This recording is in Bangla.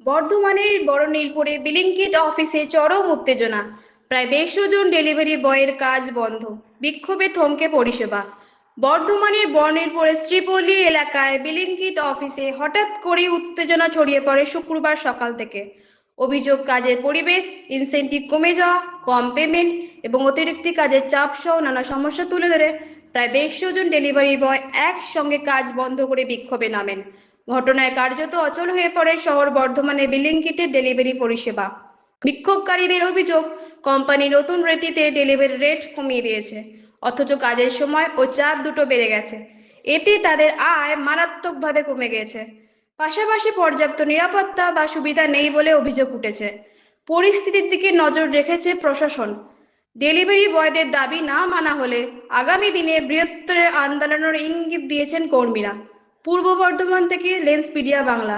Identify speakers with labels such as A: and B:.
A: বর্ধমানের বড়নীলপুরে বিলিংকিট অফিসে চরম উত্তেজনা। প্রায় 150 জন ডেলিভারি বয়ের কাজ বন্ধ। বিক্ষোভে থমকে পরিষেবা। বর্ধমানের বড়নীলপুরের শ্রীপল্লী এলাকায় বিলিংকিট অফিসে হঠাৎ করে উত্তেজনা ছড়িয়ে পড়ে শুক্রবার সকাল থেকে। অভিযোগ, কাজের পরিবেশ, ইনসেনটিভ কমে যাওয়া, কম পেমেন্ট এবং অতিরিক্ত কাজের চাপ সহ নানা সমস্যা তুলে ধরে প্রায় 150 জন ডেলিভারি বয় একসঙ্গে কাজ বন্ধ করে বিক্ষোভে নামেন। ঘটনায় কার্যত অচল হয়ে পড়ে শহর বর্ধমানে বিলিংকিটের ডেলিভারি পরিষেবা। বিক্ষোভকারীদের অভিযোগ, কোম্পানি নতুন রীতিতে ডেলিভারি রেট কমিয়ে দিয়েছে, অথচ কাজের সময় ও চাপ দুটো বেড়ে গেছে। এতে তাদের আয় মারাত্মকভাবে কমে গেছে। পাশাপাশি পর্যাপ্ত নিরাপত্তা বা সুবিধা নেই বলে অভিযোগ উঠেছে। পরিস্থিতির দিকে নজর রেখেছে প্রশাসন। ডেলিভারি বয়দের দাবি না মানা হলে আগামী দিনে বৃহত্তর আন্দোলনের ইঙ্গিত দিয়েছেন কর্মীরা। পূর্ব বর্ধমান থেকে লেন্সপিডিয়া বাংলা।